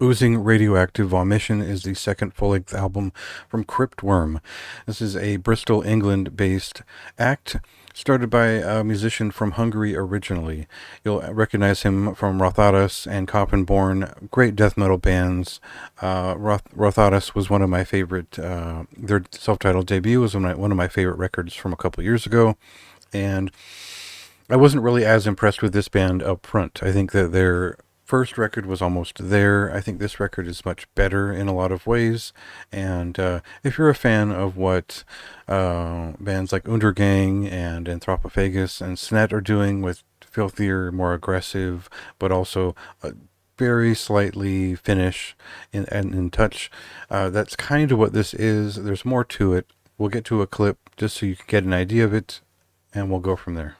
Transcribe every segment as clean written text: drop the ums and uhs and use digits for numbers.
Oozing Radioactive Vomition is the second full-length album from Cryptworm. This is a Bristol, England-based act started by a musician from Hungary originally. You'll recognize him from Rothatus and Coppenborn, great death metal bands. Rothatus was one of my favorite, their self-titled debut was one of my favorite records from a couple years ago. And I wasn't really as impressed with this band up front. I think that their first record was almost there. I think this record is much better in a lot of ways. And if you're a fan of what bands like Untergang and Anthropophagus and Snet are doing with filthier, more aggressive, but also very slightly Finnish in touch, that's kind of what this is. There's more to it. We'll get to a clip just so you can get an idea of it, and we'll go from there.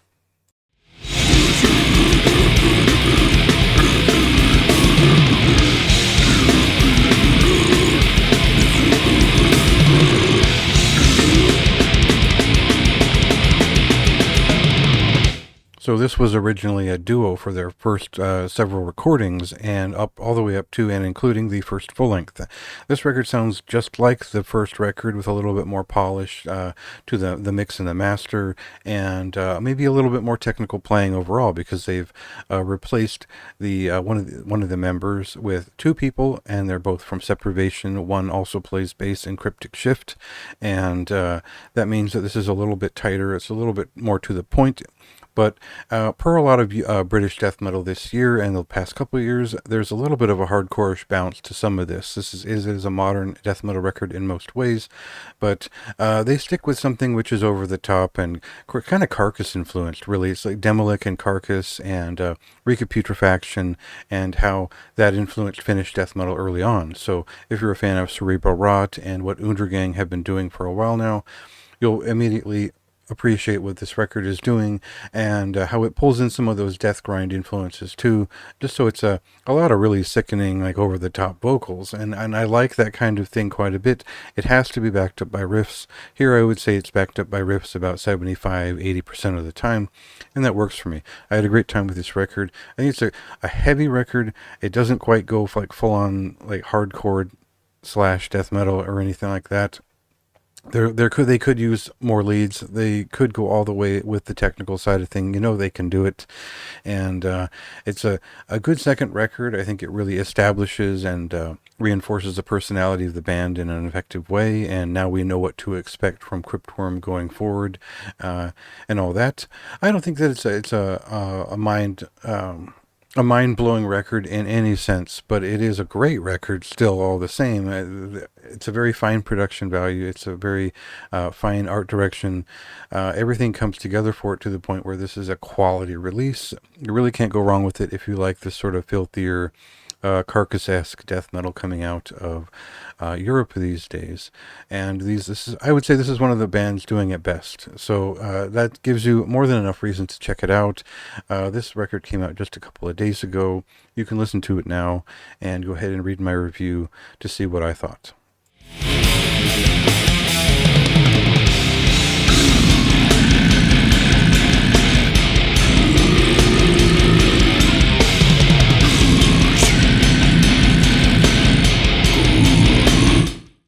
So this was originally a duo for their first several recordings, and up all the way up to and including the first full length. This record sounds just like the first record, with a little bit more polish to the mix and the master, and maybe a little bit more technical playing overall, because they've replaced the one of the members with two people, and they're both from Seprivation. One also plays bass in Cryptic Shift, and that means that this is a little bit tighter. It's a little bit more to the point. But per a lot of British death metal this year and the past couple of years, there's a little bit of a hardcore-ish bounce to some of this. This is a modern death metal record in most ways, but they stick with something which is over the top and kind of Carcass influenced, really. It's like Demolic and Carcass and Reek Putrefaction, and how that influenced Finnish death metal early on. So if you're a fan of Cerebral Rot and what Undergang have been doing for a while now, you'll immediately appreciate what this record is doing, and how it pulls in some of those death grind influences too, just so it's a lot of really sickening, like, over the top vocals, and I like that kind of thing quite a bit. It has to be backed up by riffs. Here I would say it's backed up by riffs about 75-80% of the time, and that works for me. I had a great time with this record. I think it's a heavy record. It doesn't quite go for, like, full on like hardcore / death metal or anything like that. They could use more leads. They could go all the way with the technical side of thing. They can do it, and it's a good second record. I think it really establishes and reinforces the personality of the band in an effective way. And now we know what to expect from Cryptworm going forward, and all that. I don't think that it's a mind-blowing record in any sense, but it is a great record still all the same. It's a very fine production value. It's a very fine art direction. Everything comes together for it to the point where this is a quality release. You really can't go wrong with it if you like this sort of filthier, Carcass-esque death metal coming out of Europe these days. And I would say this is one of the bands doing it best. So that gives you more than enough reason to check it out. This record came out just a couple of days ago. You can listen to it now and go ahead and read my review to see what I thought.